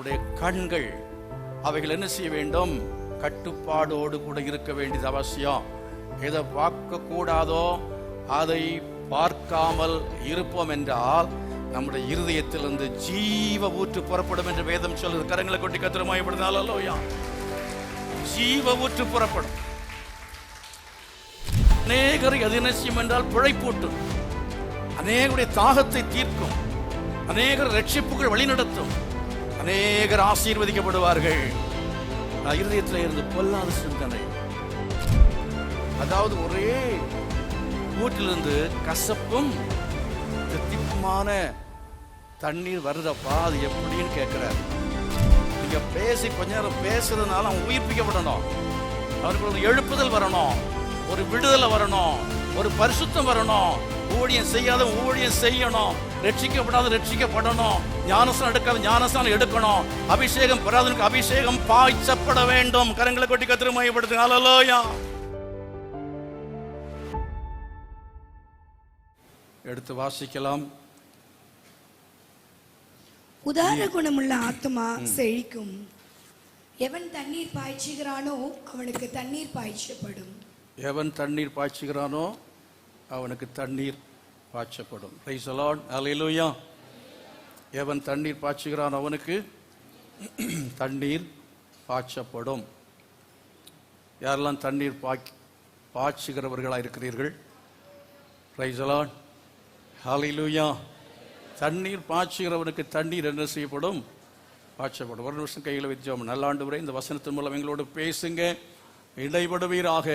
நம்முடைய கண்கள் அவைகள் என்ன செய்ய வேண்டும்? கட்டுப்பாடோடு கூட இருக்க வேண்டியது அவசியம். எதை பார்க்க கூடாதோ அதை பார்க்காமல் இருப்போம் என்றால் நம்முடைய இருதயத்திலிருந்து ஜீவ ஊற்று புறப்படும் என்று வேதம் சொல்லுது. கரங்களை கொட்டி கத்திரமாயப்படுதாலோயா, ஜீவ ஊற்று புறப்படும். அநேகரை அது என்ன செய்யும் என்றால் பிழைப்பூட்டும், அநேகருடைய தாகத்தை தீர்க்கும், அநேகர் ரட்சிப்புகள் வழிநடத்தும், அநேகர் ஆசீர்வதிக்கப்படுவார்கள். இருதயத்தில் இருந்து பொல்லாத சிந்தனை, அதாவது ஒரே ஊற்றிலிருந்து கசப்பும் தித்திப்புமான தண்ணீர் வருதப்பா, அது எப்படின்னு கேட்கிறார். நீங்க பேசி கொஞ்ச நேரம் பேசுறதுனால அவன் உயிர்ப்பிக்கப்படணும், அவனுக்கு ஒரு எழுப்புதல் வரணும், ஒரு விடுதலை வரணும், ஒரு பரிசுத்தம் வரணும். ஊழியம் செய்யாத ஊழியம் செய்யணும், ரட்சிக்கப்படாத ரட்சிக்கப்படணும், ஞானஸ்தானம் எடுக்காத ஞானஸ்தானம் எடுக்கணும், அபிஷேகம் பெறாதவனுக்கு அபிஷேகம் பாய்ச்சப்பட வேண்டும். கரங்களை கொட்டி கத்திர மையப்படுத்துங்க. ஹல்லேலூயா. எடுத்து வாசிக்கலாம். உதார குணமுள்ள ஆத்மா செழிக்கும், எவன் தண்ணீர் பாய்ச்சுகிறானோ அவனுக்கு தண்ணீர் பாய்ச்சப்படும். எவன் தண்ணீர் பாய்ச்சுகிறானோ அவனுக்கு தண்ணீர் பாய்ச்சப்படும். Price the Lord. ஹல்லேலூயா. எவன் தண்ணீர் பாய்ச்சுகிறான் அவனுக்கு தண்ணீர் பாய்ச்சப்படும். யாரெல்லாம் தண்ணீர் பாய்ச்சுகிறவர்களாக இருக்கிறீர்கள்? Praise the Lord. ஹல்லேலூயா. தண்ணீர் பாய்ச்சுகிறவனுக்கு தண்ணீர் என்ன செய்யப்படும்? பாய்ச்சப்படும். ஒரு நிமிஷம் கையில் வச்சோம். நல்ல ஆண்டவரே, இந்த வசனத்தின் மூலம் எங்களோடு பேசுங்க, இடைபடுவீராக.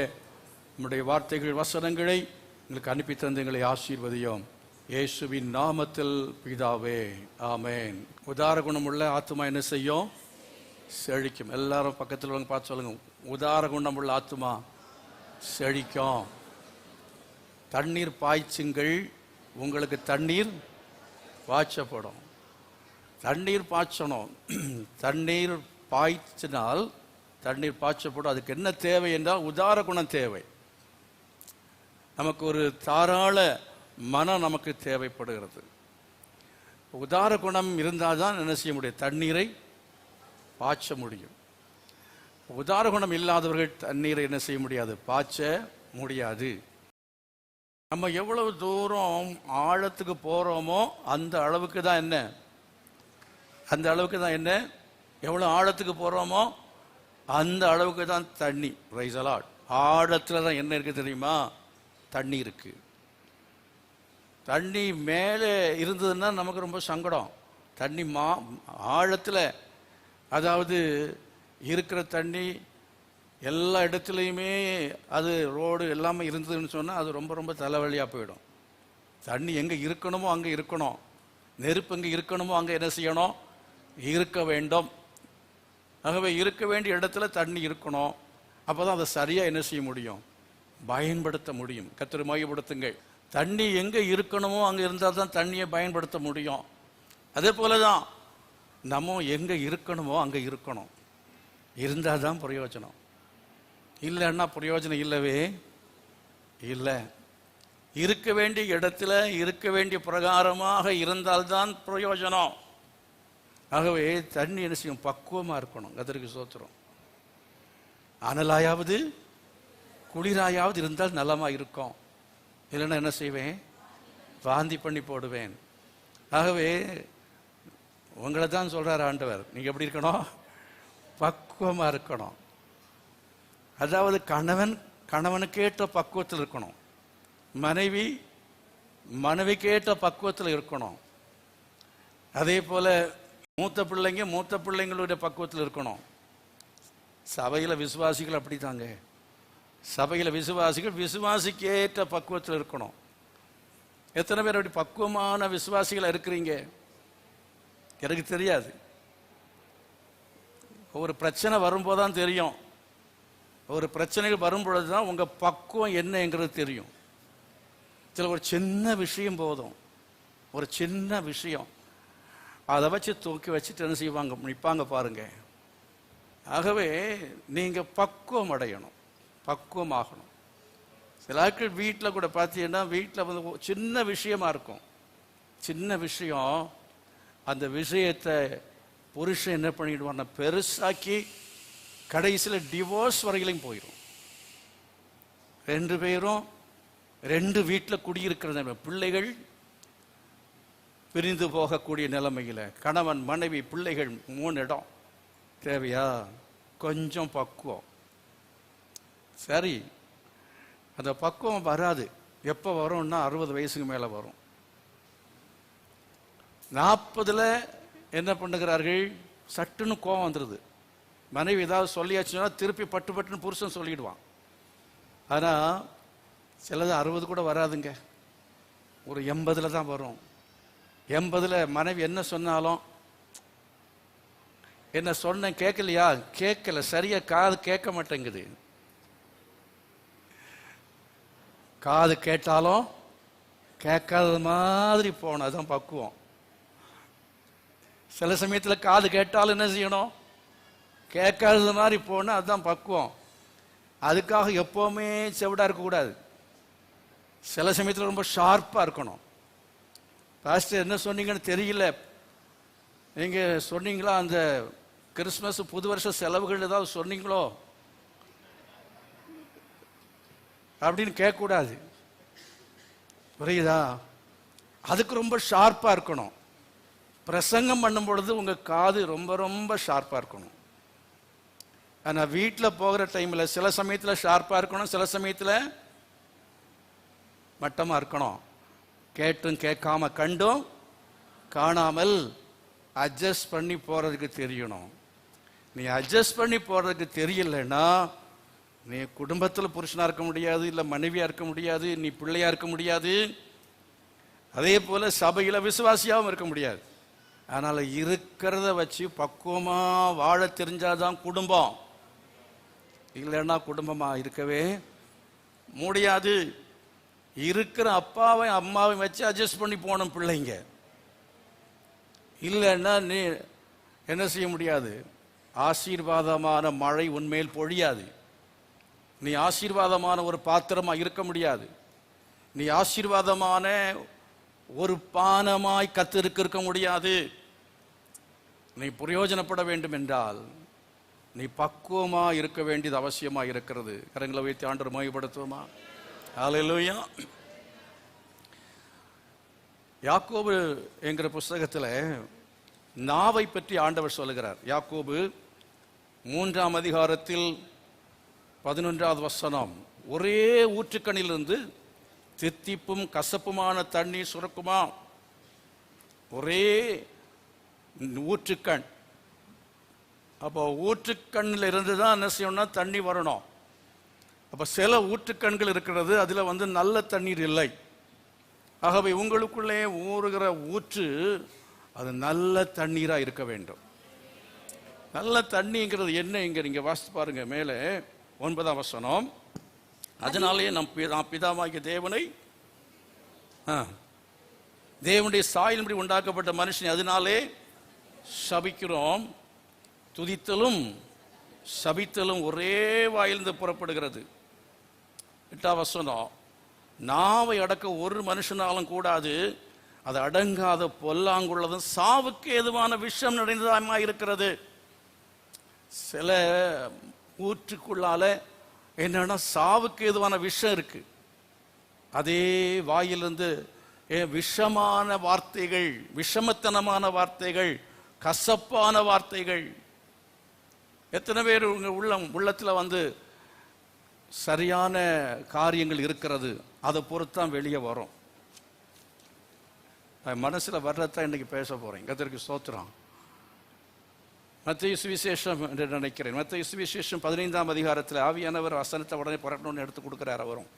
நம்முடைய வார்த்தைகள் வசனங்களை எங்களுக்கு அனுப்பி தந்து எங்களை ஆசீர்வதியோம். இயேசுவின் நாமத்தில் பிதாவே, ஆமென். உதார குணமுள்ள ஆத்துமா என்ன செய்யும்? செழிக்கும். எல்லாரும் பக்கத்தில் உள்ளவங்க பார்த்து சொல்லுங்க, உதார குணமுள்ள ஆத்துமா செழிக்கும். தண்ணீர் பாய்ச்சுங்கள், உங்களுக்கு தண்ணீர் பாய்ச்சப்படும். தண்ணீர் பாய்ச்சணும். தண்ணீர் பாய்ச்சினால் தண்ணீர் பாய்ச்சப்படும். அதுக்கு என்ன தேவை என்றால் உதார குணம் தேவை. நமக்கு ஒரு தாராள மனம் நமக்கு தேவைப்படுகிறது. உதார குணம் இருந்தால் தான் என்ன செய்ய முடியும்? தண்ணீரை பாய்ச்ச முடியும். உதார குணம் இல்லாதவர்கள் தண்ணீரை என்ன செய்ய முடியாது? பாய்ச்ச முடியாது. நம்ம எவ்வளவு தூரம் ஆழத்துக்கு போகிறோமோ அந்த அளவுக்கு தான் என்ன? அந்த அளவுக்கு தான் என்ன? எவ்வளோ ஆழத்துக்கு போகிறோமோ அந்த அளவுக்கு தான் தண்ணி. Price the Lord. ஆழத்தில் தான் என்ன இருக்குது தெரியுமா? தண்ணி இருக்கு. தண்ணி மேலே இருந்ததுன்னா நமக்கு ரொம்ப சங்கடம். தண்ணி ஆழத்தில், அதாவது இருக்கிற தண்ணி எல்லா இடத்துலையுமே அது ரோடு எல்லாமே இருந்ததுன்னு சொன்னால் அது ரொம்ப ரொம்ப தலைவலியாக போயிடும். தண்ணி எங்கே இருக்கணுமோ அங்கே இருக்கணும், நெருப்பு எங்கே இருக்கணுமோ அங்கே என்ன செய்யணும்? இருக்க வேண்டும். ஆகவே இருக்க வேண்டிய இடத்துல தண்ணி இருக்கணும். அப்போ தான் அதை சரியாக என்ன செய்ய முடியும்? பயன்படுத்த முடியும். கர்த்தரை மையப்படுத்துங்கள். தண்ணி எங்கே இருக்கணுமோ அங்கே இருந்தால் தான் தண்ணியை பயன்படுத்த முடியும். அதே போல தான் நம்ம எங்கே இருக்கணுமோ அங்கே இருக்கணும். இருந்தால் தான் பிரயோஜனம், இல்லைன்னா பிரயோஜனம் இல்லவே இல்லை. இருக்க வேண்டிய இடத்துல இருக்க வேண்டிய பிரகாரமாக இருந்தால்தான் பிரயோஜனம். ஆகவே தண்ணி என்ன செய்யும்? பக்குவமாக இருக்கணும். கர்த்தருக்கு ஸ்தோத்திரம். அனலாயாவது குளிராயாவது இருந்தால் நலமாக இருக்கும். இல்லைன்னா என்ன செய்வேன்? வாந்தி பண்ணி போடுவேன். ஆகவே உங்களை தான் சொல்கிறார் ஆண்டவர், நீங்கள் எப்படி இருக்கணும்? பக்குவமாக இருக்கணும். அதாவது கணவனுக்கேற்ற பக்குவத்தில் இருக்கணும், மனைவிக்கேற்ற பக்குவத்தில் இருக்கணும். அதே போல் மூத்த பிள்ளைங்களுடைய பக்குவத்தில் இருக்கணும். சபையில் விசுவாசிகள் அப்படி தாங்க. சபையில் விசுவாசிக்கேற்ற பக்குவத்தில் இருக்கணும். எத்தனை பேர் அப்படி பக்குவமான விசுவாசிகள் இருக்கிறீங்க? எனக்கு தெரியாது. ஒரு பிரச்சனை வரும்போது தான் தெரியும். ஒரு பிரச்சனைகள் வரும்பொழுது தான் உங்கள் பக்குவம் என்னங்கிறது தெரியும். சில ஒரு சின்ன விஷயம் போதும், ஒரு சின்ன விஷயம் அதை வச்சு தூக்கி வச்சுட்டு என்ன செய்வாங்க? நிற்பாங்க பாருங்க. ஆகவே நீங்கள் பக்குவம் அடையணும், பக்குவமாகணும். சில ஆட்கள் வீட்டில் கூட பார்த்தீங்கன்னா, வீட்டில் வந்து சின்ன விஷயமா இருக்கும், சின்ன விஷயம், அந்த விஷயத்தை புருஷன் என்ன பண்ணிடுவான்னா பெருசாக்கி கடைசியில் டிவோர்ஸ் வரையிலும் போயிடும். 2 பேரும் 2 வீட்டில் குடியிருக்கிற பிள்ளைகள் பிரிந்து போகக்கூடிய நிலைமையில் கணவன் மனைவி பிள்ளைகள் 3 இடம் தேவையா? கொஞ்சம் பக்குவம். சரி, அந்த பக்குவம் வராது. எப்போ வரும்னா 60 வயசுக்கு மேலே வரும். 40ல் என்ன பண்ணுகிறார்கள்? சட்டுன்னு கோபம் வந்துடுது. மனைவி ஏதாவது சொல்லியாச்சுன்னா திருப்பி பட்டுன்னு புருஷன் சொல்லிடுவான். ஆனால் சிலது 60 கூட வராதுங்க, ஒரு 80ல் தான் வரும். 80ல் மனைவி என்ன சொன்னாலும், என்ன சொன்ன கேட்கலையா? கேட்கல, சரியா காது கேட்க மாட்டேங்குது. காது கேட்டாலும் கேட்காத மாதிரி போகணும், அதுதான் பக்குவம். சில சமயத்தில் காது கேட்டாலும் என்ன செய்யணும்? கேட்காத மாதிரி போகணும், அதுதான் பக்குவம். அதுக்காக எப்போவுமே செவிடாக இருக்கக்கூடாது. சில சமயத்தில் ரொம்ப ஷார்ப்பாக இருக்கணும். பாஸ்டர் என்ன சொன்னீங்கன்னு தெரியல, நீங்கள் சொன்னீங்களா அந்த கிறிஸ்மஸ் புது வருஷ செலவுகள் ஏதாவது சொன்னீங்களோ அப்படின்னு கேட்கக்கூடாது. புரியுதா? அதுக்கு ரொம்ப ஷார்ப்பாக இருக்கணும். பிரசங்கம் பண்ணும் பொழுது உங்கள் காது ரொம்ப ரொம்ப ஷார்ப்பாக இருக்கணும். ஆனால் வீட்டில் போகிற டைமில் சில சமயத்தில் ஷார்ப்பாக இருக்கணும், சில சமயத்தில் மட்டமாக இருக்கணும். கேட்டும் கேட்காம கண்டும் காணாமல் அட்ஜஸ்ட் பண்ணி போகிறதுக்கு தெரியணும். நீ அட்ஜஸ்ட் பண்ணி போகிறதுக்கு தெரியலைன்னா நீ குடும்பத்தில் புருஷனாக இருக்க முடியாது, இல்லை மனைவியாக இருக்க முடியாது, நீ பிள்ளையாக இருக்க முடியாது, அதே போல் சபையில் விசுவாசியாகவும் இருக்க முடியாது. அதனால் இருக்கிறத வச்சு பக்குவமாக வாழ தெரிஞ்சாதான் குடும்பம், இல்லைன்னா குடும்பமாக இருக்கவே முடியாது. இருக்கிற அப்பாவை அம்மாவை வச்சு அட்ஜஸ்ட் பண்ணி போகணும் பிள்ளைங்க. இல்லைன்னா நீ என்ன செய்ய முடியாது? ஆசீர்வாதமான மழை உன்மேல் பொழியாது. நீ ஆசீர்வாதமான ஒரு பாத்திரமாக இருக்க முடியாது. நீ ஆசீர்வாதமான ஒரு பானமாய் இருக்க முடியாது. நீ பிரயோஜனப்பட வேண்டும் என்றால் நீ பக்குவமாக இருக்க வேண்டியது அவசியமாக இருக்கிறது. கரங்களை வைத்து ஆண்டவர் மகிமைப்படுத்துவோமா? ஹல்லேலூயா. யாக்கோபு என்கிற புஸ்தகத்தில் நாவை பற்றி ஆண்டவர் சொல்லுகிறார். யாக்கோபு 3ஆம் அதிகாரத்தில் 11வது வசனம், ஒரே ஊற்றுக்கண்ணிலிருந்து தித்திப்பும் கசப்புமான தண்ணீர் சுரக்குமா? ஒரே ஊற்றுக்கண். அப்போ ஊற்றுக்கண்ணில் இருந்து தான் என்ன செய்யணும்னா தண்ணி வரணும். அப்போ சில ஊற்றுக்கண்கள் இருக்கிறது, அதில் நல்ல தண்ணீர் இல்லை. ஆகவே உங்களுக்குள்ளே ஊறுகிற ஊற்று அது நல்ல தண்ணீராக இருக்க வேண்டும். நல்ல தண்ணிங்கிறது என்ன? இங்கே நீங்கள் வாசித்து பாருங்க, மேலே 9ஆம் வசனம். அதனாலே நாம் பிதாவாகிய தேவனை, தேவனுடைய சாயலின்படி உண்டாக்கப்பட்ட மனுஷனை அதனாலே சபிக்கிறோம். துதித்தலும் சபித்தலும் ஒரே வாயிலிருந்து புறப்படுகிறது. 8ஆம் வசனம், நாவை அடக்க ஒரு மனுஷனாலும் கூடாது, அது அடங்காத பொல்லாங்குள்ளதும் சாவுக்கு ஏதுவான விஷம் நிறைந்ததாக இருக்கிறது. சில ஊற்றுக்குள்ளால என்னன்னா சாவுக்கு ஏதுவான விஷம் இருக்கு. அதே வாயிலிருந்து விஷமான வார்த்தைகள், விஷமத்தனமான வார்த்தைகள், கசப்பான வார்த்தைகள். எத்தனை பேர் உங்க உள்ளத்தில் சரியான காரியங்கள் இருக்கிறது, அதை பொறுத்தான் வெளியே வரும். மனசில் வர்றதான் இன்னைக்கு பேச போறேன். கர்த்தருக்கு ஸ்தோத்திரம். மத்தேயு சுவிசேஷம் என்று நினைக்கிறேன். மத்தேயு சுவிசேஷம் 15ஆம் அதிகாரத்தில் ஆவியானவர் வசனத்தை உடனே புரட்டணும்னு எடுத்து கொடுக்கிறார். அவரும்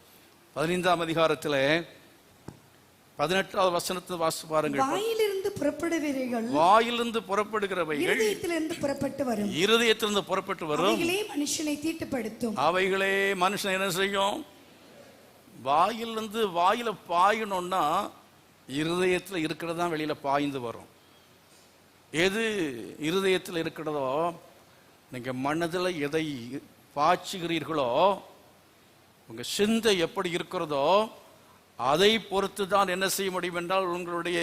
15ஆம் அதிகாரத்தில் 18வது வசனத்தை வாசித்து பாருங்கள். வாயிலிருந்து புறப்படுகிறவைகள், வாயிலிருந்து புறப்படுகிறவைகள் இருதயத்திலிருந்து புறப்பட்டு வரும், இருதயத்திலிருந்து புறப்பட்டு வரும், அவைகளே மனுஷனை தீட்டுப்படுத்தும். அவைகளே மனுஷனை என்ன செய்யும்? வாயிலிருந்து வாயில பாயணும்னா இருதயத்தில் இருக்கிறது தான் வெளியில பாய்ந்து வரும். எது இருதயத்தில் இருக்கிறதோ, நீங்க மனதில் எதை பாய்ச்சுகிறீர்களோ, உங்க சிந்தை எப்படி இருக்கிறதோ அதை பொறுத்து தான் என்ன செய்ய முடியும் என்றால் உங்களுடைய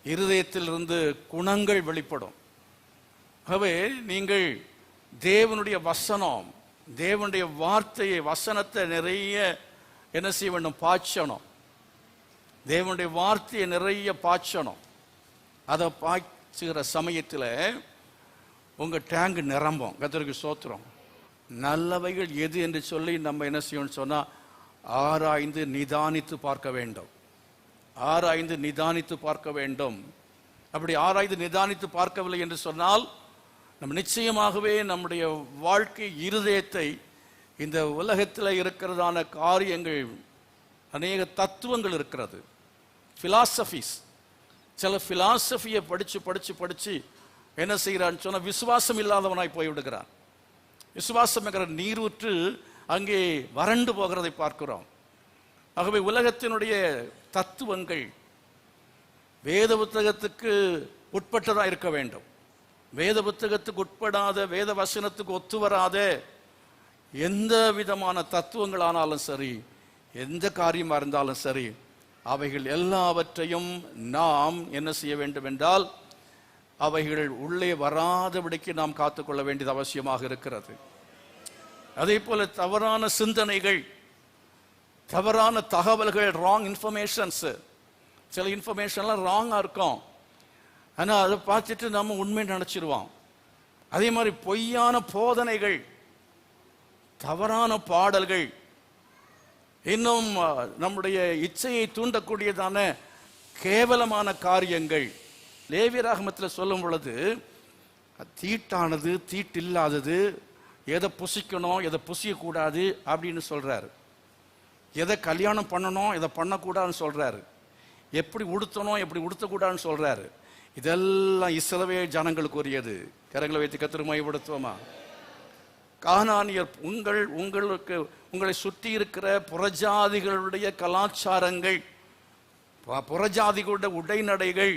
இருதயத்தில் இருந்து குணங்கள் வெளிப்படும். ஆகவே நீங்கள் தேவனுடைய வசனம், தேவனுடைய வார்த்தையை, வசனத்தை நிறைய என்ன செய்ய வேண்டும்? பாய்ச்சணும். தேவனுடைய வார்த்தையை நிறைய பாய்ச்சணும். அதை பாய்ச்சுகிற சமயத்தில் உங்க டேங்க் நிரம்பும். கர்த்தருக்கு ஸ்தோத்திரம். நல்லவைகள் எது என்று சொல்லி நம்ம என்ன செய்யணும்னு சொன்னா, ஆராய்ந்து நிதானித்து பார்க்க வேண்டும். ஆராய்ந்து நிதானித்து பார்க்க வேண்டும். அப்படி ஆராய்ந்து நிதானித்து பார்க்கவில்லை என்று சொன்னால், நம்ம நிச்சயமாகவே நம்முடைய வாழ்க்கை இருதயத்தை இந்த உலகத்தில் இருக்கிறதான காரியங்கள், அநேக தத்துவங்கள் இருக்கிறது, பிலாசபிஸ், சில பிலாசபியை படிச்சு படிச்சு படிச்சு என்ன செய்கிறான்னு சொன்னா, விசுவாசம் இல்லாதவனாய் போய்விடுகிறான். விசுவாசம் என்கிற நீரூற்று அங்கே வறண்டு போகிறதை பார்க்கிறோம். ஆகவே உலகத்தினுடைய தத்துவங்கள் வேத புத்தகத்துக்கு உட்பட்டதாக இருக்க வேண்டும். வேத புத்தகத்துக்கு உட்படாத, வேத வசனத்துக்கு ஒத்து வராத எந்த விதமான தத்துவங்களானாலும் சரி, எந்த காரியமாக இருந்தாலும் சரி, அவைகள் எல்லாவற்றையும் நாம் என்ன செய்ய வேண்டும் என்றால், அவைகள் உள்ளே வராதபடிக்கு நாம் காத்துக்கொள்ள வேண்டியது அவசியமாக இருக்கிறது. அதே போல தவறான சிந்தனைகள், தவறான தகவல்கள், ராங் இன்ஃபர்மேஷன்ஸ், சில இன்ஃபர்மேஷன்லாம் ராங்காக இருக்கும், ஆனால் அதை பார்த்துட்டு நம்ம உண்மை நினச்சிடுவோம். அதே மாதிரி பொய்யான போதனைகள், தவறான பாடல்கள், இன்னும் நம்முடைய இச்சையை தூண்டக்கூடியதான கேவலமான காரியங்கள். லேவியராகமத்தில் சொல்லும் பொழுது, தீட்டானது தீட்டில்லாதது, எதை புசிக்கணும் எதை புசியக்கூடாது அப்படின்னு சொல்றாரு. எதை கல்யாணம் பண்ணணும் எதை பண்ணக்கூடாதுன்னு சொல்றாரு. எப்படி உடுத்தணும் எப்படி உடுத்தக்கூடாதுன்னு சொல்றாரு. இதெல்லாம் இஸ்ரவேல் ஜனங்களுக்கு உரியது. கரங்களை வைத்து கர்த்தரை மகிமைப்படுத்துவோமா? கானானியர், உங்களுக்கு உங்களை சுற்றி இருக்கிற புறஜாதிகளுடைய கலாச்சாரங்கள், புறஜாதிகளுடைய உடைநடைகள்,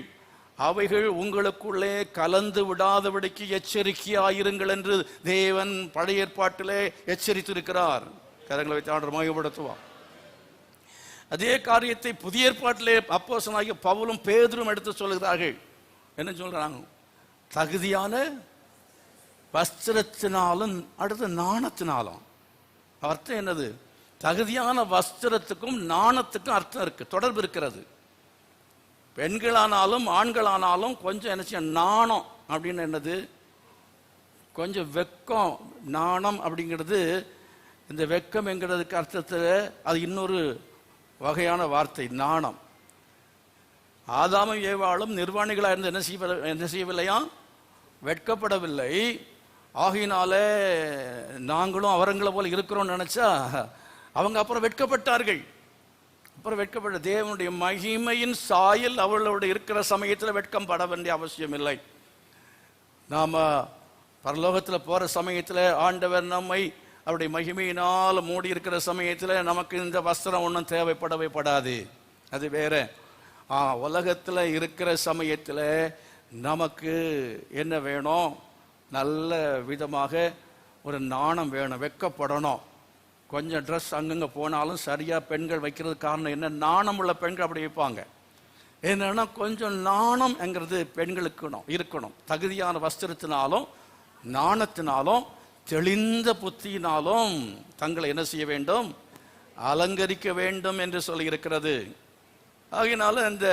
அவைகள் உங்களுக்குள்ளே கலந்து விடாதபடிக்கு எச்சரிக்கையாயிருங்கள் என்று தேவன் பழைய ஏற்பாட்டிலே எச்சரித்திருக்கிறார். கரங்களை வைத்து ஆண்டவரை மகிமைப்படுத்துவோம். அதே காரியத்தை புதிய ஏற்பாட்டிலே அப்போஸ்தலனாகிய பவுலும் பேதுரும் எடுத்து சொல்கிறார்கள். என்ன சொல்றாங்க? தகுதியான வஸ்திரத்தினாலும் அடுத்து நாணத்தினாலும். அர்த்தம் என்னது? தகுதியான வஸ்திரத்துக்கும் நாணத்துக்கும் அர்த்தம் இருக்கு, தொடர்பு இருக்கிறது. பெண்களானாலும் ஆண்களானாலும் கொஞ்சம் என்ன செய்ய, நாணம் அப்படின்னு என்னது? கொஞ்சம் வெக்கம். நாணம் அப்படிங்கிறது, இந்த வெக்கம் என்கிறதுக்கு அர்த்தத்தில் அது இன்னொரு வகையான வார்த்தை, நாணம். ஆதாமும் ஏவாளும் நிர்வாணிகளாக இருந்து என்ன செய்யவில்லையா? வெட்கப்படவில்லை. ஆகையினால நாங்களும் அவரங்களை போல இருக்கிறோம்னு நினைச்சா அவங்க அப்புறம் வெட்கப்பட்டார்கள். அப்புறம் வெட்கப்பட்ட தேவனுடைய மகிமையின் சாயல் அவர்களோடு இருக்கிற சமயத்தில் வெட்கம் பட வேண்டிய அவசியம் இல்லை. நாம பரலோகத்தில் போற சமயத்தில் ஆண்டவர் நம்மை அவருடைய மகிமையினால் மூடி இருக்கிற சமயத்தில் நமக்கு இந்த வஸ்திரம் ஒன்றும் தேவைப்படவே படாது. அது வேற. உலகத்தில் இருக்கிற சமயத்தில் நமக்கு என்ன வேணும்? நல்ல விதமாக ஒரு நாணம் வேணும், வெட்கப்படணும். கொஞ்சம் ட்ரெஸ் அங்கங்கே போனாலும் சரியாக பெண்கள் வைக்கிறது காரணம் என்ன? நாணம் உள்ள பெண்கள் அப்படி வைப்பாங்க. என்னன்னா கொஞ்சம் நாணம்ங்கிறது பெண்களுக்கு இருக்கணும். தகுதியான வஸ்திரத்தினாலும் நாணத்தினாலும் தெளிந்த புத்தியினாலும் தங்களை என்ன செய்ய வேண்டும்? அலங்கரிக்க வேண்டும் என்று சொல்லி இருக்கிறது. ஆகையினால இந்த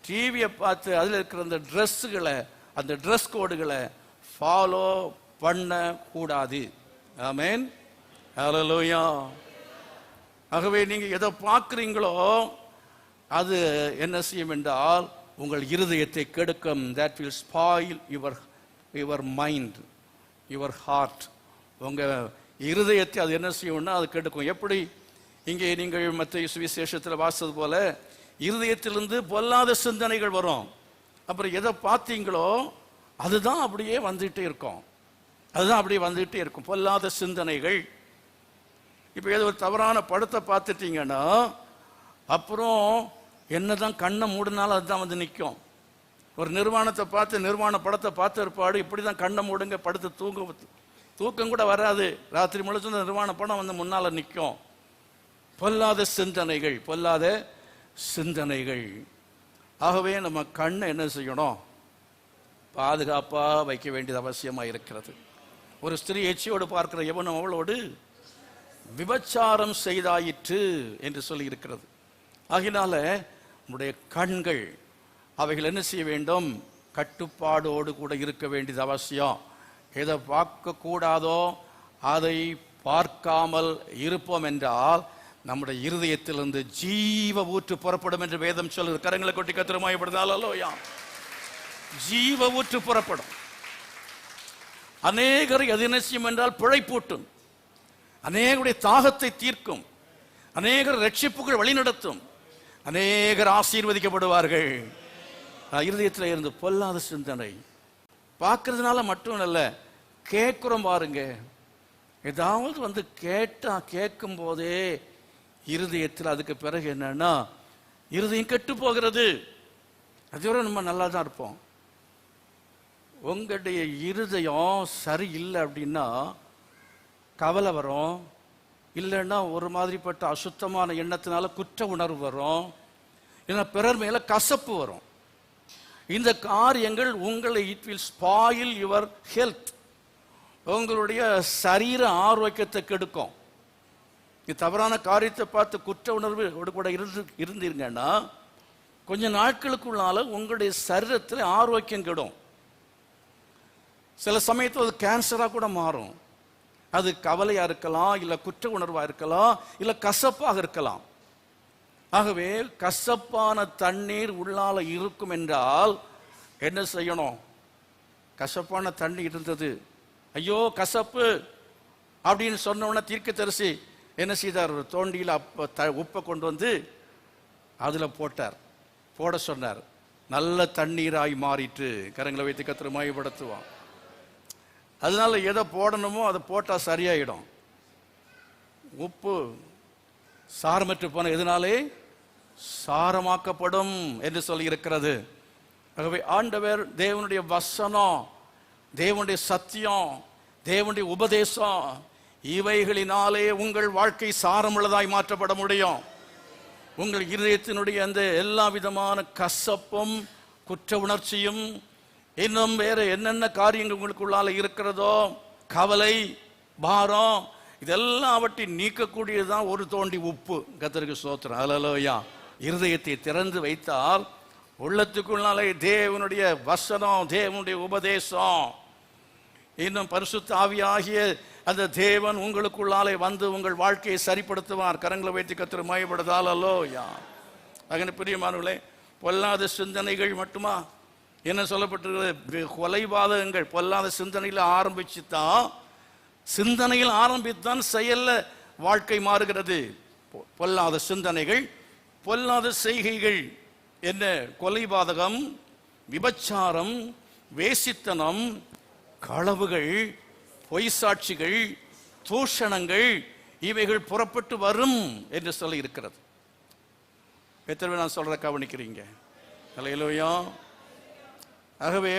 டிவியை பார்த்து அதில் இருக்கிற அந்த ட்ரெஸ்ஸுகளை, அந்த ட்ரெஸ் கோடுகளை ஃபாலோ பண்ண கூடாது. ஆமென், ஹல்லேலூயா. ஆகவே நீங்கள் எதை பார்க்குறீங்களோ அது என்ன செய்யும் என்றால் உங்கள் இருதயத்தை கெடுக்கும். that will spoil your mind, your heart. உங்கள் இருதயத்தை அது என்ன செய்யும்னா அது கெடுக்கும். எப்படி? இங்கே நீங்கள் மத்தேயு சுவிசேஷத்தில் வாசித்தது போல இருதயத்திலிருந்து பொல்லாத சிந்தனைகள் வரும். அப்புறம் எதை பார்த்தீங்களோ அதுதான் அப்படியே வந்துகிட்டே இருக்கும். அதுதான் அப்படியே வந்துகிட்டே இருக்கும், பொல்லாத சிந்தனைகள். இப்போ ஏதோ ஒரு தவறான படத்தை பார்த்துட்டீங்கன்னா அப்புறம் என்னதான் கண்ணை மூடினாலும் அதுதான் வந்து நிற்கும். ஒரு நிர்வாணத்தை பார்த்து, நிர்வாண படத்தை பார்த்து இருப்பாடு, இப்படி தான் கண்ணை மூடுங்க படுத்து தூக்கம் கூட வராது. ராத்திரி முழுச்சு நிர்வாண படம் வந்து முன்னால் நிற்கும். பொல்லாத சிந்தனைகள், பொல்லாத சிந்தனைகள். ஆகவே நம்ம கண்ணை என்ன செய்யணும்? பாதுகாப்பாக வைக்க வேண்டியது அவசியமாக இருக்கிறது. ஒரு ஸ்திரீ எச்சியோடு பார்க்கிற எவனும் அவளோடு விபச்சாரம் செய்தாயிற்று என்று சொல்லி இருக்கிறது. ஆகினால நம்முடைய கண்கள் அவைகள் என்ன செய்ய வேண்டும்? கட்டுப்பாடோடு கூட இருக்க வேண்டியது அவசியம். எதை பார்க்க கூடாதோ அதை பார்க்காமல் இருப்போம் என்றால் நம்முடைய இருதயத்திலிருந்து ஜீவ ஊற்று புறப்படும் என்று வேதம் சொல்லுது. கரங்களை கொட்டி கத்திரமாயப்படுதாலோயா, ஜீவ ஊற்று புறப்படும். அநேகரை அது என்ன செய்யும் என்றால் பிழைப்பூட்டும், அநேகருடைய தாகத்தை தீர்க்கும், அநேகர் ரட்சிப்புகள் வழிநடத்தும், அநேகர் ஆசீர்வதிக்கப்படுவார்கள். இருதயத்தில் இருந்து பொல்லாத சிந்தனை பார்க்கறதுனால மட்டும் அல்ல, கேட்குறோம் பாருங்க. ஏதாவது வந்து கேட்கும் போதே இருதயத்தில் அதுக்கு பிறகு என்னன்னா இருதயம் கெட்டு போகிறது. அதுவரை நம்ம நல்லா தான் இருப்போம். உங்களுடைய இருதயம் சரியில்லை அப்படின்னா கவலை வரும், இல்லைன்னா ஒரு மாதிரிப்பட்ட அசுத்தமான எண்ணத்தினால குற்ற உணர்வு வரும், இல்லைன்னா பிறர் மேல கசப்பு வரும். இந்த காரியங்கள் உங்களை it will spoil your health, உங்களுடைய சரீர ஆரோக்கியத்தை கெடுக்கும். தவறான காரியத்தை பார்த்து குற்ற உணர்வு கூட இருந்தீங்கன்னா கொஞ்ச நாட்களுக்குள்ளால உங்களுடைய சரீரத்தில் ஆரோக்கியம் கெடும். சில சமயத்தில் அது கேன்சராக கூட மாறும். அது கவலையா இருக்கலாம், இல்லை குற்ற உணர்வா இருக்கலாம், இல்லை கசப்பாக இருக்கலாம். ஆகவே கசப்பான தண்ணீர் உள்ளால இருக்கும் என்றால் என்ன செய்யணும்? கசப்பான தண்ணீர் இருந்தது, ஐயோ கசப்பு அப்படின்னு சொன்ன தீர்க்கதரிசி என்ன செய்தார்? தோண்டியில் உப்பை கொண்டு வந்து அதில் போட சொன்னார். நல்ல தண்ணீராய் மாறிட்டு. கரங்களை வைத்து கர்த்தரை மகிமைப்படுத்துவான். அதனால எதை போடணுமோ அதை போட்டால் சரியாயிடும். உப்பு சாரமற்று போன எதனாலே சாரமாக்கப்படும் என்று சொல்லி இருக்கிறது. ஆகவே ஆண்டவர் தேவனுடைய வசனம், தேவனுடைய சத்தியம், தேவனுடைய உபதேசம், இவைகளினாலே உங்கள் வாழ்க்கை சாரமுள்ளதாய் மாற்றப்பட முடியும். உங்கள் இருதயத்தினுடைய அந்த எல்லா விதமான கசப்பும் குற்ற உணர்ச்சியும் இன்னும் வேற என்னென்ன காரியங்கள் உங்களுக்குள்ளால இருக்கிறதோ, கவலை பாரம், இதெல்லாம் அவற்றை நீக்கக்கூடியதுதான் ஒரு தோண்டி உப்பு. கர்த்தருக்கு ஸ்தோத்திரம். ஹல்லேலூயா. இருதயத்தை திறந்து வைத்தால் உள்ளத்துக்குள்ளாலே தேவனுடைய வசனம், தேவனுடைய உபதேசம், இன்னும் பரிசுத்த ஆவியாகிய அந்த தேவன் உங்களுக்குள்ளாலே வந்து உங்கள் வாழ்க்கையை சரிப்படுத்துவார். கரங்களை வைத்து கர்த்தரை மகிமைப்படுத்தால். ஹல்லேலூயா. அங்கே பிரியமானவர்களே, பொல்லாத சிந்தனைகள் மட்டுமா என்ன சொல்லப்பட்டிருக்கிறது? கொலைபாதகங்கள் பொல்லாத சிந்தனையில் சிந்தனையில் ஆரம்பித்தான் செயல்ல வாழ்க்கை மாறுகிறது. பொல்லாத சிந்தனைகள், பொல்லாத செய்கைகள் என்ன? கொலைபாதகம், விபச்சாரம், வேசித்தனம், களவுகள், பொய் சாட்சிகள், தூஷணங்கள், இவைகள் புறப்பட்டு வரும் என்று சொல்லி இருக்கிறது. எத்தனை நான் சொல்ற கவனிக்கிறீங்க? ஹல்லேலூயா. ஆகவே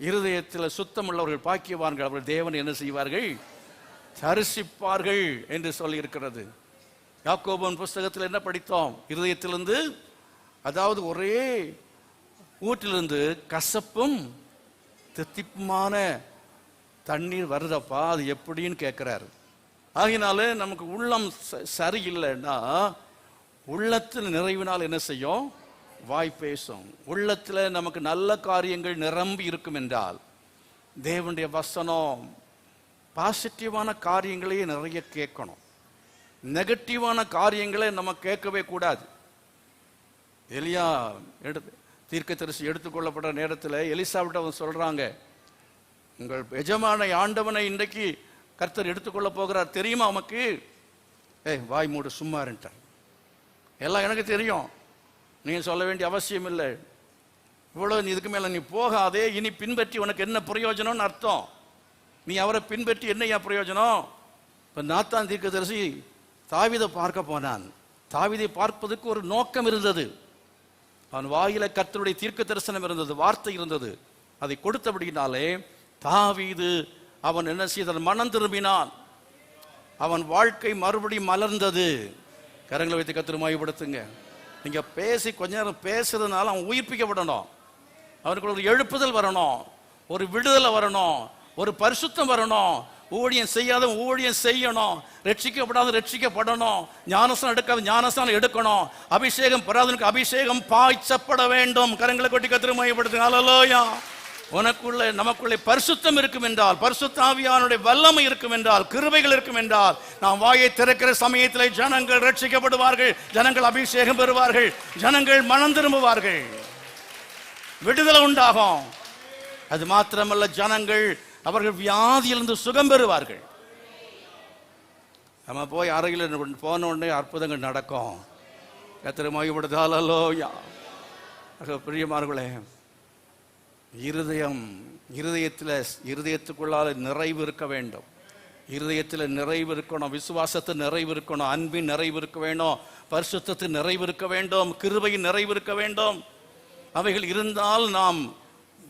இருதயத்தில் சுத்தமுள்ளவர்கள் பாக்கியவான்கள், அவர்கள் தேவன் என்ன செய்வார்கள்? தரிசிப்பார்கள் என்று சொல்லி இருக்கிறது. யாக்கோபின் புஸ்தகத்தில் என்ன படித்தோம்? இருதயத்திலிருந்து, அதாவது ஒரே ஊற்றிலிருந்து கசப்பும் தித்திப்புமான தண்ணீர் வருதப்பா, அது எப்படின்னு கேட்கிறாரு. ஆகினால நமக்கு உள்ளம் சரியில்லைன்னா உள்ளத்தில் நிறைவினால் என்ன செய்யும்? வாய் பேசும். உள்ளத்தில் நமக்கு நல்ல காரியங்கள் நிரம்பி இருக்கும் என்றால் தேவனுடைய வசனம், பாசிட்டிவான காரியங்களையே நிறைய கேட்கணும். நெகட்டிவான காரியங்களை நம்ம கேட்கவே கூடாது. எலியா தீர்க்கதரிசி எடுத்துக்கொள்ளப்பட்ட நேரத்தில் எலிசாவிட்ட அவன் சொல்றாங்க, உங்கள் எஜமான ஆண்டவனை இன்றைக்கு கர்த்தர் எடுத்துக்கொள்ள போகிறார், தெரியுமா உமக்கு? வாய் மூடு, சும்மா இருட்டார். எல்லாம் எனக்கு தெரியும், நீ சொல்ல வேண்டிய அவசியம் இல்லை. இவ்வளவு இதுக்கு மேல நீ போகாதே, இனி பின்பற்றி உனக்கு என்ன பிரயோஜனம்னு அர்த்தம். நீ அவரை பின்பற்றி என்னையா பிரயோஜனம்? இப்ப நாத்தான் தீர்க்கதரிசி தாவீதை பார்க்க போனான். தாவீதை பார்ப்பதற்கு ஒரு நோக்கம் இருந்தது. அவன் வாயில கர்த்தருடைய தீர்க்க தரிசனம் இருந்தது, வார்த்தை இருந்தது. அதை கொடுத்தபடினாலே தாவீது அவன் என்ன செய்தான்? மனம் திரும்பினான். அவன் வாழ்க்கை மறுபடியும் மலர்ந்தது. கரங்களை வைத்து கர்த்தரை மகிமைப்படுத்துங்க. நீங்க பேசி கொஞ்ச நேரம் பேசுறதுனால அவன் உயிர்ப்பிக்கப்படணும், அவனுக்கு ஒரு எழுப்புதல் வரணும், ஒரு விடுதலை வரணும், ஒரு பரிசுத்தம் வரணும். ஊழியம் செய்யாத ஊழியம் செய்யணும், ரட்சிக்கப்படாத ரட்சிக்கப்படணும், ஞானஸ்தானம் எடுக்காத ஞானஸ்தானம் எடுக்கணும், அபிஷேகம் பெறாதவனுக்கு அபிஷேகம் பாய்ச்சப்பட வேண்டும். கரங்களை கொட்டி கர்த்தரை மகிமைப்படுத்துங்க. ஹல்லேலூயா. உனக்குள்ளே நமக்குள்ளே பரிசுத்தம் இருக்கும் என்றால், பரிசுத்த ஆவியானுடைய வல்லமை இருக்கும் என்றால், கிருபைகள் இருக்கும் என்றால், நாம் வாயை திறக்கிற சமயத்தில் ஜனங்கள் ரட்சிக்கப்படுவார்கள், ஜனங்கள் அபிஷேகம் பெறுவார்கள், ஜனங்கள் மனம் திரும்புவார்கள், விடுதலை உண்டாகும். அது மாத்திரமல்ல, ஜனங்கள் அவர்கள் வியாதியிலிருந்து சுகம் பெறுவார்கள். நம்ம போய் அறையில் போன உடனே அற்புதங்கள் நடக்கும். கர்த்தரை மகிமைப்படுத்துங்க. ஹல்லேலூயா. பிரியமானவர்களே, இருதயத்துக்குள்ளால நிறைவு இருக்க வேண்டும். இருதயத்தில் நிறைவு இருக்கணும், விசுவாசத்தின் நிறைவு இருக்கணும், அன்பின் நிறைவு இருக்க வேண்டும், பரிசுத்தத்தின் நிறைவு இருக்க வேண்டும், கிருபையின் நிறைவு இருக்க வேண்டும். அவைகள் இருந்தால் நாம்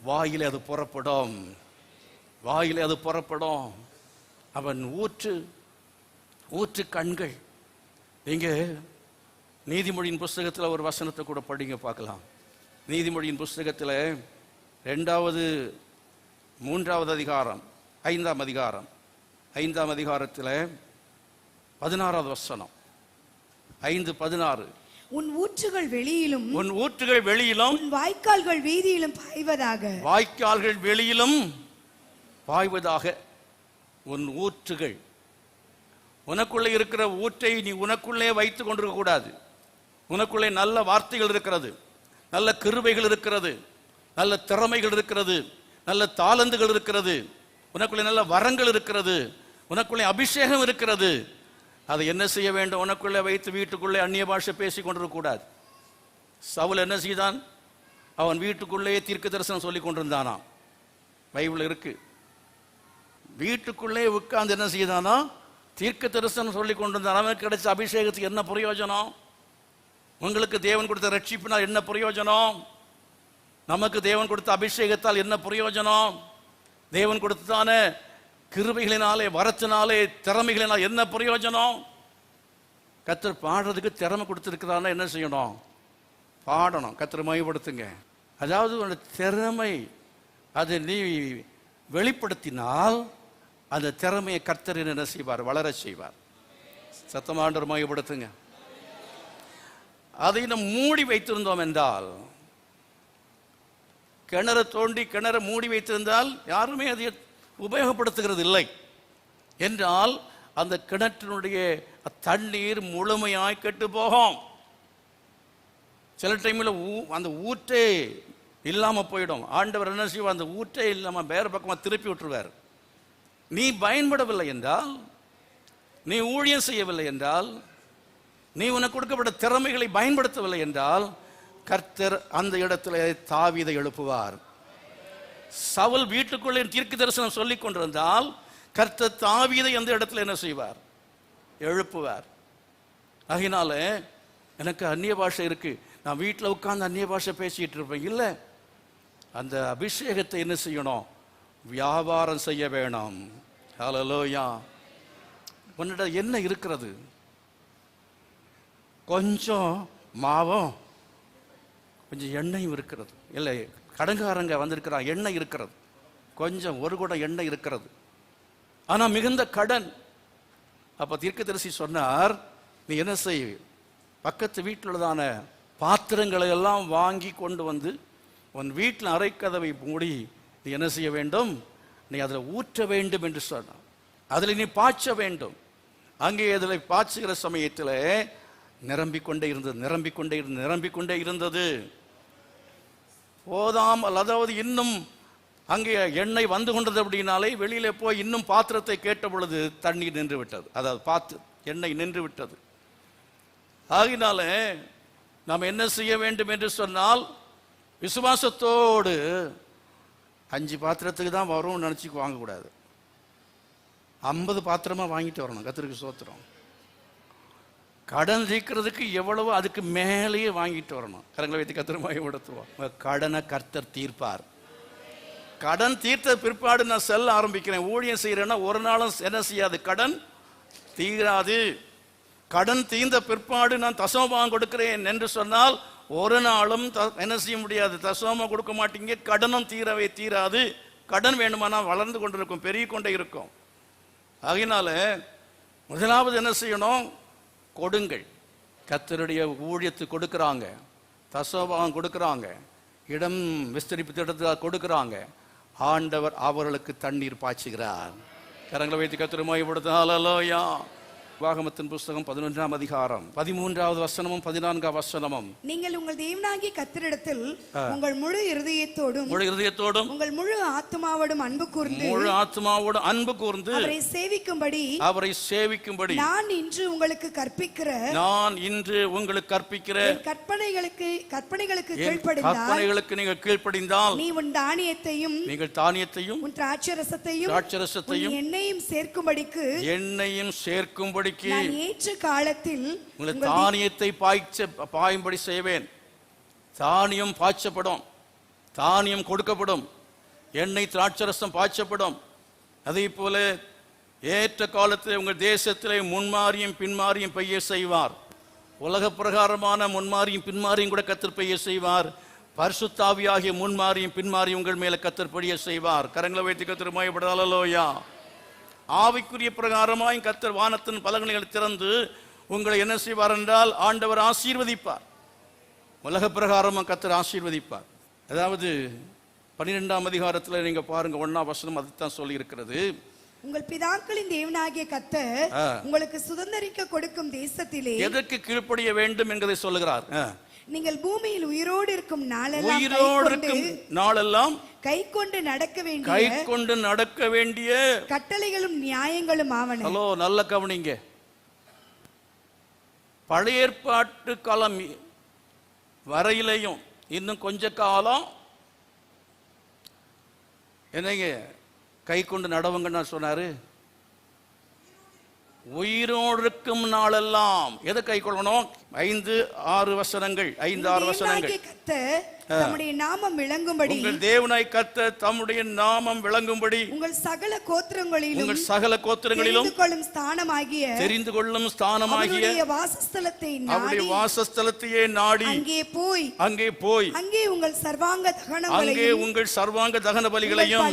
வாயிலே அது புறப்படும், வாயிலே அது புறப்படும். அவன் ஊற்று கண்கள். நீங்க நீதிமொழியின் புஸ்தகத்தில் ஒரு வசனத்தை கூட படிங்க பார்க்கலாம். நீதிமொழியின் புஸ்தகத்தில் 3வது அதிகாரம் 5ஆம் அதிகாரம் 5ஆம் அதிகாரத்தில் 16வது வசனம், 5:16. உன் ஊற்றுகள் வெளியிலும் உன் வாய்க்கால்கள் வீதியிலும் பாய்வதாக. வாய்க்கால்கள் வெளியிலும் பாய்வதாக. உன் ஊற்றுகள், உனக்குள்ளே இருக்கிற ஊற்றை நீ உனக்குள்ளே வைத்துக் கொண்டிருக்க கூடாது. உனக்குள்ளே நல்ல வார்த்தைகள் இருக்கிறது, நல்ல கிருபைகள் இருக்கிறது, நல்ல திறமைகள் இருக்கிறது, நல்ல தாளந்துகள் இருக்கிறது, உனக்குள்ளே நல்ல வரங்கள் இருக்கிறது, உனக்குள்ளே அபிஷேகம் இருக்கிறது. அதை என்ன செய்ய வேண்டும்? உனக்குள்ளே வைத்து வீட்டுக்குள்ளே அந்நிய பாஷை பேசிக் கொண்டிருக்க கூடாது. சவுல் என்ன செய்தான்? அவன் வீட்டுக்குள்ளே தீர்க்க தரிசனம் சொல்லி கொண்டிருந்தானாம். பைபிள் இருக்கு. வீட்டுக்குள்ளே உட்கார்ந்து என்ன செய்தானா? தீர்க்க தரிசனம் சொல்லி கொண்டிருந்தான். அவனுக்கு கிடைச்ச அபிஷேகத்துக்கு என்ன பிரயோஜனம்? உங்களுக்கு தேவன் கொடுத்த ரட்சிப்பினால் என்ன பிரயோஜனம்? நமக்கு தேவன் கொடுத்த அபிஷேகத்தால் என்ன பிரயோஜனம்? தேவன் கொடுத்தான கிருபைகளினாலே, வரத்தினாலே, திறமைகளினால் என்ன பிரயோஜனம்? கர்த்தர் பாடுறதுக்கு திறமை கொடுத்திருக்கிறான்னா என்ன செய்யணும்? பாடணும். கர்த்தரை மகிமைப்படுத்துங்க. அதாவது உன்னோட திறமை அதை நீ வெளிப்படுத்தினால் அந்த திறமையை கர்த்தர் என்ன செய்வார்? வளர செய்வார். சத்தமாண்டவர் மகிமைப்படுத்துங்க. அதை நாம் மூடி வைத்திருந்தோம் என்றால், கிணறு தோண்டி கிணறு மூடி வைத்திருந்தால் யாருமே அதை உபயோகப்படுத்துகிறது இல்லை என்றால் அந்த கிணற்றினுடைய தண்ணீர் முழுமையாய் கெட்டு போகும். சில டைமில் அந்த ஊற்றே இல்லாமல் போயிடும். ஆண்டவர் என்ன செய்வார்? அந்த ஊற்றே இல்லாமல் வேற பக்கமாக திருப்பி விட்டுருவார். நீ பயன்படவில்லை என்றால், நீ ஊழியம் செய்யவில்லை என்றால், நீ உனக்கு கொடுக்கப்பட்ட திறமைகளை பயன்படுத்தவில்லை என்றால், கர்த்தர் அந்த இடத்துல தாவீதை எழுப்புவார். சவுல் வீட்டுக்குள்ளே தீர்க்க தரிசனம் சொல்லிக் கொண்டிருந்தால் கர்த்தர் தாவீதை அந்த இடத்துல என்ன செய்வார்? எழுப்புவார். அதனால எனக்கு அந்நிய பாஷை இருக்கு, நான் வீட்டில் உட்கார்ந்து அந்நிய பாஷை பேசிட்டு இருப்பேன் இல்லை. அந்த அபிஷேகத்தை என்ன செய்யணும்? வியாபாரம் செய்ய வேணும். ஹல்லேலூயா. உன்னிடம் என்ன இருக்கிறது? கொஞ்சம் மாவும் கொஞ்சம் எண்ணெயும் இருக்கிறது. இல்லை, கடங்காரங்க வந்திருக்கிறான், எண்ணெய் இருக்கிறது, கொஞ்சம் ஒரு குடம் எண்ணெய் இருக்கிறது, ஆனால் மிகுந்த கடன். அப்போ தீர்க்கதரிசி சொன்னார், நீ என்ன செய்? பக்கத்து வீட்டில் உள்ளதான பாத்திரங்களை எல்லாம் வாங்கி கொண்டு வந்து உன் வீட்டில் அறைக்கதவை மூடி நீ என்ன செய்ய வேண்டும்? நீ அதில் ஊற்ற வேண்டும் என்று சொன்னார். அதில் நீ பாய்ச்ச வேண்டும். அங்கே அதில் பாய்ச்சுகிற சமயத்தில் நிரம்பிக்கொண்டே இருந்தது. போதாமல், அதாவது இன்னும் அங்கே எண்ணெய் வந்து கொண்டது அப்படின்னாலே வெளியில போய் இன்னும் பாத்திரத்தை கேட்ட பொழுது தண்ணீர் நின்று விட்டது, அதாவது எண்ணெய் நின்று விட்டது. ஆகினால நாம் என்ன செய்ய வேண்டும் என்று சொன்னால், விசுவாசத்தோடு 5 பாத்திரத்துக்கு தான் வரும் நினச்சி வாங்கக்கூடாது. 50 பாத்திரமா வாங்கிட்டு வரணும். கர்த்தருக்கு ஸ்தோத்திரம். கடன் தீர்க்கிறதுக்கு எவ்வளவோ அதுக்கு மேலேயே வாங்கிட்டு வரணும். கரங்களை வைத்து கர்த்தரை மகிமைப்படுத்துவோம். கடனை கர்த்தர் தீர்ப்பார். கடன் தீர்த்த பிற்பாடு நான் செல்ல ஆரம்பிக்கிறேன், ஊழியம் செய்கிறேன்னா ஒரு நாளும் என்ன செய்யாது? கடன் தீராது. கடன் தீர்ந்த பிற்பாடு நான் தசமபாகம் கொடுக்கிறேன் என்று சொன்னால் ஒரு நாளும் என்ன செய்ய முடியாது? தசமம் கொடுக்க மாட்டீங்க. கடனும் தீரவே தீராது, கடன் வேணுமானா வளர்ந்து கொண்டிருக்கும், பெருகி கொண்டே இருக்கும். அதனால முதலாவது என்ன செய்யணும்? கொடுங்கள். கர்த்தருடைய ஊழியத்துக்கு கொடுக்குறாங்க, தசமபாகம் கொடுக்குறாங்க, இடம் விஸ்தரிப்பு திட்டத்துக்கு கொடுக்குறாங்க. ஆண்டவர் அவர்களுக்கு தண்ணீர் பாய்ச்சுகிறார். கரங்களை வைத்து கர்த்தரை மகிமைப்படுத்துங்க. ஹல்லேலூயா. உபாகமத்தின் புஸ்தகம் 11ஆம் அதிகாரம் 13வது வசனமும் 14ஆம் வசனமும். நீங்கள் உங்கள் தேவனாகிய கர்த்தரிடத்தில் உங்கள் முழு இருதயத்தோடும் உங்கள் முழு ஆத்துமாவோடும் அன்பு கூர்ந்து அவரை சேவிக்கும்படி நான் இன்று உங்களுக்கு கற்பிக்கிற கற்பனைகளுக்கு நீங்கள் கீழ்ப்படிந்தால் நீ உன் தானியத்தையும் உன் திராட்சரசத்தையும் எண்ணெயும் சேர்க்கும்படிக்கு நான் ஏற்ற காலத்தில் உங்கள் தானியத்தை பாயும்படி செய்வேன். தானியம் பாய்ச்சப்படும், தானியம் கொடுக்கப்படும், எண்ணெய் திராட்சரசம் பாய்ச்சப்படும். அதே போல ஏற்ற காலத்தில் உங்கள் தேசத்திலே முன்மாரியும் பின்மாரியும் பெய்ய செய்வார். உலக பிரகாரமான முன்மாரியும் பின்மாரியும் கூட கர்த்தர் பெய்ய செய்வார். பரிசுத்தாவியாகிய முன்மாரியும் பின்மாரியும் உங்கள் மேல கர்த்தர் பெய்ய செய்வார். கரங்களை வைத்து கர்த்தர் மகிமைப்படுங்கள். ஹல்லேலூயா. ஆவிக்குரிய பிரகாரமாய் கர்த்தர் வானத்தின் பலகணிகளை திறந்து உங்களை என்ன செய்வார் என்றால் ஆண்டவர் ஆசீர்வதிப்பார். உலக பிரகாரமாக கர்த்தர் ஆசீர்வதிப்பார். அதாவது 12ஆம் அதிகாரத்தில் நீங்க பாருங்க, 1ஆம் வசனம் அதுதான் சொல்லி இருக்கிறது. உங்கள் பிதாக்களின் தேவனாகிய கர்த்தர் உங்களுக்கு சுதந்தரிக்க கொடுக்கும் தேசத்திலே எதற்கு கீழ்ப்படிய வேண்டும் என்பதை சொல்லுகிறார். நீங்கள் பூமியில் உயிரோடு இருக்கும் நாளெல்லாம் கை கொண்டு நடக்க வேண்டிய கட்டளைகளும் நியாயங்களும் ஆவன. ஹலோ, நல்ல கவனிங்க. பழைய ஏற்பாட்டு காலம் வரையிலையும் இன்னும் கொஞ்ச காலம் என்னங்க கை கொண்டு நடவுங்கன்னு சொன்னாரு. உயிரோடு இருக்கும் நாளெல்லாம் எதை கை கொள்ளணும்? 5-6 வசனங்கள், 5-6 வசனங்கள். தம்முடைய நாமம் விளங்கும்படி, உங்கள் தேவனாய் கர்த்தர் தம்முடைய நாமம் விளங்கும்படி உங்கள் சகல கோத்திரங்களிலும் தெரிந்து கொள்ளும் ஸ்தானமாகிய அவருடைய வாசஸ்தலத்தையே நாடி அங்கே போய் உங்கள் சர்வாங்க தகன பலிகளையும்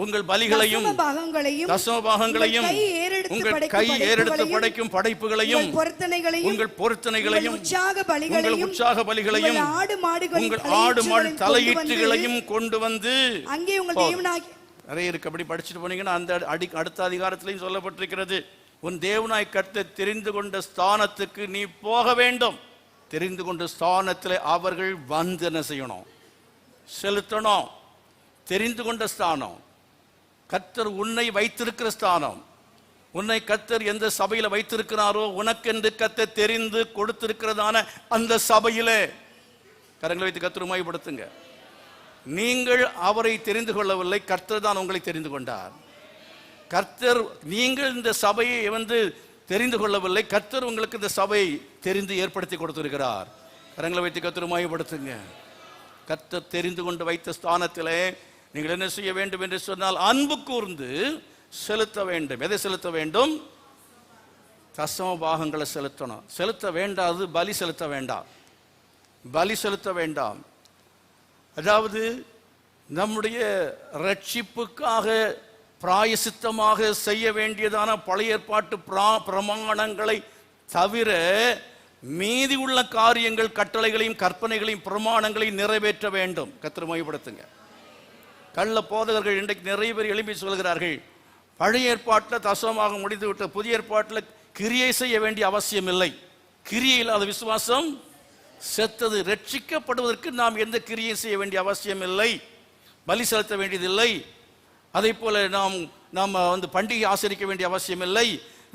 உங்கள் பலிகளையும் தசம பாகங்களையும் உங்கள் கை ஏறெடுத்து படைக்கும் படைப்புகளையும் உங்கள் பொருத்தனைகளையும் உற்சாக பலிகளையும் உங்கள் ஆடு மாடு தலையீட்டுகளையும் கொண்டு வந்து அங்கே உங்கள் தேவனாகிய நிறைய இருக்கு. அப்படி படிச்சுட்டு போனீங்கன்னா அந்த அடுத்த அதிகாரத்திலையும் சொல்லப்பட்டிருக்கிறது. உன் தேவனாய் கர்த்தர் தெரிந்து கொண்ட ஸ்தானத்துக்கு நீ போக வேண்டும். தெரிந்து கொண்ட ஸ்தானத்தில் அவர்கள் வந்து என்ன செய்யணும்? செலுத்தணும். தெரிந்து கொண்ட ஸ்தானம் கர்த்தர் உன்னை வைத்திருக்கிற ஸ்தானம். உன்னை கர்த்தர் எந்த சபையில வைத்திருக்கிறாரோ உனக்கென்று கர்த்தர் தெரிந்து கொடுத்திருக்கிறதான அந்த சபையிலே கரங்களை வைத்து கர்த்தரை மகிமைப்படுத்துங்க. நீங்கள் அவரை தெரிந்து கொள்ளவில்லை, கர்த்தர் தான் உங்களை தெரிந்து கொண்டார். கர்த்தர், நீங்கள் இந்த சபையை தெரிந்து கொள்ளவில்லை, கர்த்தர் உங்களுக்கு இந்த சபையை தெரிந்து ஏற்படுத்தி கொடுத்திருக்கிறார். கரங்களை வைத்து கர்த்தரை மகிமைப்படுத்துங்க. கர்த்தர் தெரிந்து கொண்டு வைத்த ஸ்தானத்திலே நீங்கள் என்ன செய்ய வேண்டும் என்று சொன்னால் அன்பு கூர்ந்து செலுத்த வேண்டும். எதை செலுத்த வேண்டும்? தசம பாகங்களை செலுத்தணும். செலுத்த வேண்டாது பலி செலுத்த வேண்டாம். பலி செலுத்த வேண்டாம். அதாவது நம்முடைய ரட்சிப்புக்காக பிராயசித்தமாக செய்ய வேண்டியதான பழைய ஏற்பாட்டு பிரமாணங்களை தவிர மீதி உள்ள காரியங்கள், கட்டளைகளையும் கற்பனைகளையும் பிரமாணங்களையும் நிறைவேற்ற வேண்டும். கர்த்தரை மகிமைப்படுத்துங்க. கள்ள போதகர்கள் இன்றைக்கு நிறைய பேர் எழுப்பி சொல்கிறார்கள், பழைய ஏற்பாட்டில் தசமமாக முடித்து விட்ட புதிய ஏற்பாட்டில் கிரியை செய்ய வேண்டிய அவசியம் இல்லை. கிரியை இல்லாத விசுவாசம் செத்தது. ரட்சிக்கப்படுவதற்கு நாம் எந்த கிரியை செய்ய வேண்டிய அவசியம் இல்லை, பலி செலுத்த வேண்டியதில்லை. அதே போல நாம் பண்டிகை ஆசரிக்க வேண்டிய அவசியம் இல்லை,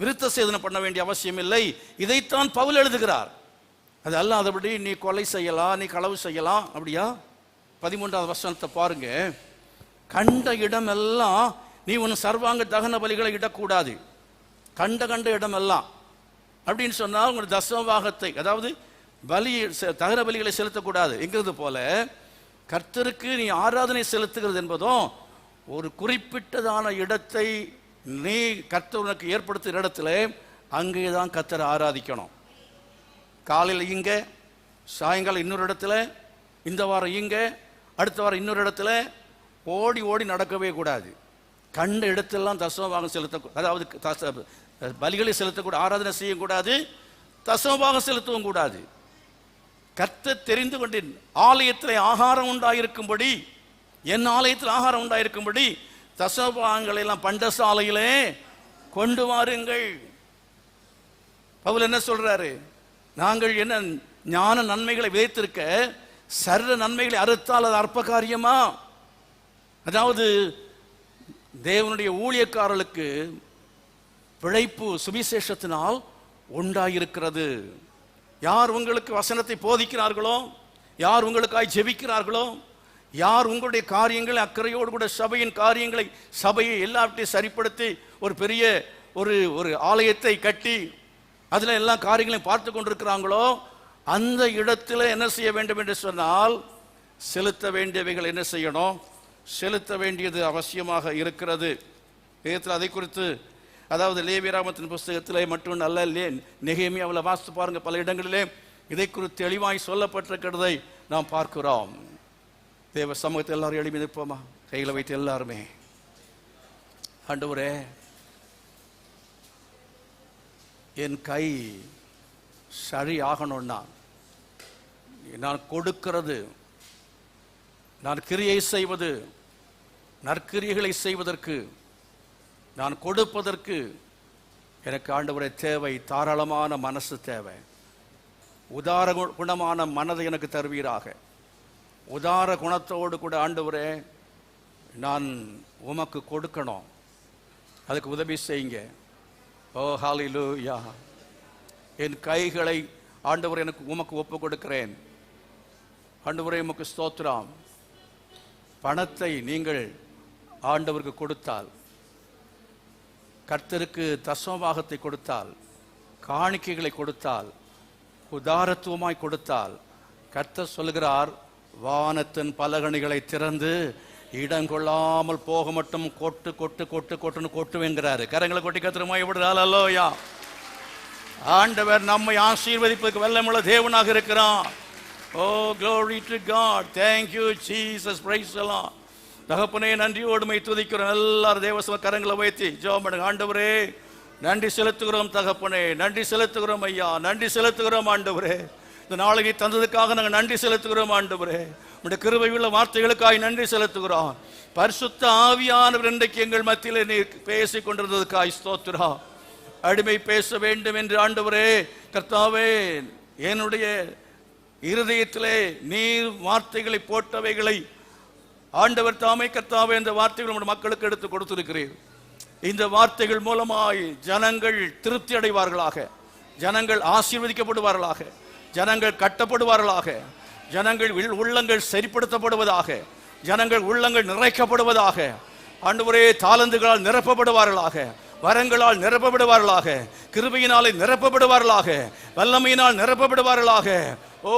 விருத்த சேதனம் பண்ண வேண்டிய அவசியம் இல்லை. இதைத்தான் பவுல் எழுதுகிறார். அது அல்லாதபடி நீ கொலை செய்யலாம், நீ களவு செய்யலாம். அப்படியா? 13வது வசனத்தை பாருங்க. கண்ட இடமெல்லாம் நீ உன் சர்வாங்க தகன பலிகளை இடக்கூடாது. கண்ட இடமெல்லாம் அப்படின்னு சொன்னால் உங்கள் தசமபாகத்தை, அதாவது பலி தகன பலிகளை செலுத்தக்கூடாது என்கிறது போல கர்த்தருக்கு நீ ஆராதனை செலுத்துகிறது என்பதும் ஒரு குறிப்பிட்டதான இடத்தை நீ கர்த்தர் உனக்கு ஏற்படுத்துகிற இடத்துல அங்கே தான் கர்த்தரை ஆராதிக்கணும். காலையில் இங்கே, சாயங்காலம் இன்னொரு இடத்துல, இந்த வாரம் இங்கே, அடுத்த வாரம் இன்னொரு இடத்துல, ஓடி ஓடி நடக்கவே கூடாது. கண்ட இடத்தெல்லாம் தசமபாகம் செலுத்த, அதாவது பலிகளை செலுத்தக்கூட, ஆராதனை செய்யக்கூடாது, தசமபாகம் செலுத்தவும் கூடாது. கர்த்தர் தெரிந்து கொண்டேன், ஆலயத்தில் ஆகாரம் உண்டாயிருக்கும்படி, என் ஆலயத்தில் ஆகாரம் உண்டாயிருக்கும்படி தசமபாகங்களை எல்லாம் பண்டசாலையிலே கொண்டு வாருங்கள். பவுல் என்ன சொல்றாரு? நாங்கள் என்ன ஞான நன்மைகளை விதைத்திருக்க சர்வ நன்மைகளை அறுத்தால் அது அற்ப காரியமா? அதாவது தேவனுடைய ஊழியக்காரர்களுக்கு பிழைப்பு சுவிசேஷத்தினால் உண்டாயிருக்கிறது. யார் உங்களுக்கு வசனத்தை போதிக்கிறார்களோ, யார் உங்களுக்காய் ஜெபிக்கிறார்களோ, யார் உங்களுடைய காரியங்களை அக்கறையோடு கூட சபையின் காரியங்களை, சபையை எல்லாவற்றையும் சரிப்படுத்தி ஒரு பெரிய ஒரு ஆலயத்தை கட்டி அதில் எல்லா காரியங்களையும் பார்த்து கொண்டிருக்கிறாங்களோ, அந்த இடத்துல என்ன செய்ய வேண்டும் என்று சொன்னால், செலுத்த வேண்டியவைகள் என்ன செய்யணும்? செலுத்த வேண்டியது அவசியமாக இருக்கிறது. அதை குறித்து, அதாவது லேவியராகமத்தின் புஸ்தகத்தில் மட்டும் அல்ல, நெகேமியாவில் வாசித்து பாருங்க, பல இடங்களிலே இதை குறித்து தெளிவாய் சொல்லப்பட்டிருக்கிறதை நாம் பார்க்கிறோம். தேவ சமூகத்தை எல்லாரும் எழுப்பி நிற்போமா? கையில் வைத்து எல்லாருமே, ஆண்டவரே, என் கை சரி ஆகணும்னா நான் கொடுக்கிறது, நான் கிரியை செய்வது, நற்கிரியைகளை செய்வதற்கு, நான் கொடுப்பதற்கு எனக்கு ஆண்டவரே தேவை, தாராளமான மனசு தேவை. உதார குணமான மனதை எனக்கு தருவீராக. உதார குணத்தோடு கூட ஆண்டவரே நான் உமக்கு கொடுக்கணும், அதுக்கு உதவி செய்யுங்க. ஓ ஹல்லேலூயா. என் கைகளை ஆண்டவரே எனக்கு உமக்கு ஒப்பு கொடுக்கிறேன். ஆண்டவரே உமக்கு ஸ்தோத்திரம். பணத்தை நீங்கள் ஆண்டவருக்கு கொடுத்தால், கர்த்தருக்கு தசமபாகத்தை கொடுத்தால், காணிக்கைகளை கொடுத்தால், உதாரத்துவமாய் கொடுத்தால், கர்த்தர் சொல்கிறார், வானத்தின் பலகணிகளை திறந்து இடங்கொள்ளாமல் போக மட்டும் கொட்டு கொட்டு கொட்டு கொட்டுன்னு கொட்டுவேங்கிறாரு. கரங்களை கொட்டி கத்திரமாய் விடுறாள். அல்லோயா. ஆண்டவர் நம்மை ஆசீர்வதிப்பதற்கு வல்லமுள்ள தேவனாக இருக்கிறான். ஓ glory to God. Thank you Jesus. Praise the Lord. தகப்பனே, நன்றியோடுமை துதிக்கிறோம். எல்லாரும் தேவசம கரங்களை வைத்து ஜெபம் பண்ணுங்க. ஆண்டவரே நன்றி செலுத்துகிறோம் தகப்பனே, நன்றி செலுத்துகிறோம் ஐயா, நன்றி செலுத்துகிறோம் ஆண்டவரே. இந்த நாளைக்கு தந்ததுக்காக நாங்கள் நன்றி செலுத்துகிறோம் ஆண்டவரே. உடைய கிருபை உள்ள வார்த்தைகளுக்காக நன்றி செலுத்துகிறோம். பரிசுத்த ஆவியானவர் இன்றைக்கு எங்கள் மத்தியில் நீர் பேசிக் கொண்டிருந்ததுக்காய் ஸ்தோத்திரம். அடிமை பேச வேண்டும் என்று ஆண்டவரே கர்த்தாவே, என்னுடைய இருதயத்திலே நீர் வார்த்தைகளை போட்டவைகளை ஆண்டவர் தாமே கர்த்தாவே இந்த வார்த்தைகள் நம்முடைய மக்களுக்கு எடுத்து கொடுத்திருக்கிறீர். இந்த வார்த்தைகள் மூலமாய் ஜனங்கள் திருப்தி அடைவார்களாக, ஜனங்கள் ஆசீர்வதிக்கப்படுவார்களாக, ஜனங்கள் கட்டப்படுவார்களாக, ஜனங்கள் உள்ளங்கள் சரிப்படுத்தப்படுவதாக, ஜனங்கள் உள்ளங்கள் நிறைக்கப்படுவதாக, ஆண்டவரே தாளந்துகளால் நிரப்பப்படுவார்களாக, வரங்களால் நிரப்பப்படுவார்களாக, கிருபையினாலே நிரப்பப்படுவார்களாக, வல்லமையினால் நிரப்பப்படுவார்களாக, ஓ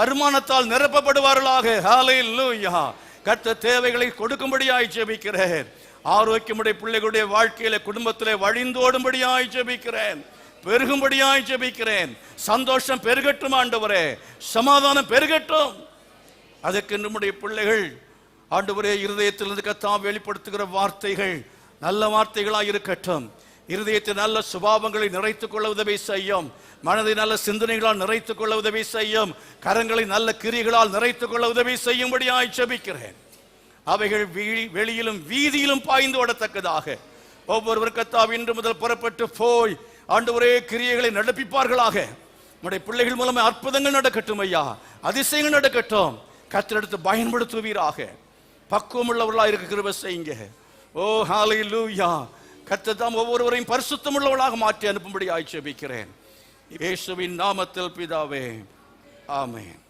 வருமானத்தால் நிரப்பப்படுவார்களாக. ஹல்லேலூயா. கர்த்தர் தேவைகளை கொடுக்கும்படியாய் ஜெபிக்கிறேன். ஆரோக்கியமுடைய பிள்ளைகளுடைய வாழ்க்கையில, குடும்பத்திலே வழிந்தோடும்படியாய் ஜெபிக்கிறேன். பெருகும்படியாய் ஜெபிக்கிறேன். சந்தோஷம் பெருகட்டும் ஆண்டவரே, சமாதானம் பெருகட்டும். அதற்கு நம்முடைய பிள்ளைகள் ஆண்டவரே இருதயத்திலிருந்து கர்த்தாவே வெளிப்படுத்துகிற வார்த்தைகள் நல்ல வார்த்தைகளாய் இருக்கட்டும். இருதயத்தை நல்ல சுபாவங்களை நிறைத்துக் கொள்ள உதவி செய்யும். மனதை நல்ல சிந்தனைகளால் நிறைத்துக் கொள்ள உதவி செய்யும். கரங்களை நல்ல கிரியைகளால் நிறைத்துக் கொள்ள உதவி செய்யும்படியாய் ஜெபிக்கிறேன். அவைகள் வெளியிலும் வீதியிலும் பாய்ந்து ஓடத்தக்கதாக ஒவ்வொருவர் கர்த்தாவே இன்று முதல் புறப்பட்டு போய் ஆண்டவரே கிரியைகளை நடப்பிப்பார்களாக. நம்முடைய பிள்ளைகள் மூலமே அற்புதங்கள் நடக்கட்டும் ஐயா, அதிசயங்கள் நடக்கட்டும். கர்த்தரெடுத்து பயன்படுத்துவீராக. பக்குவம் உள்ளவர்களாக இருக்க கிருபை செய்யுங்க. ஓ ஹல்லேலூயா. கர்த்தர் தாம் ஒவ்வொருவரையும் பரிசுத்தம் உள்ளவர்களாக மாற்றி அனுப்பும்படி ஜெபிக்கிறேன். இயேசுவின் நாமத்தில் பிதாவே, ஆமென்.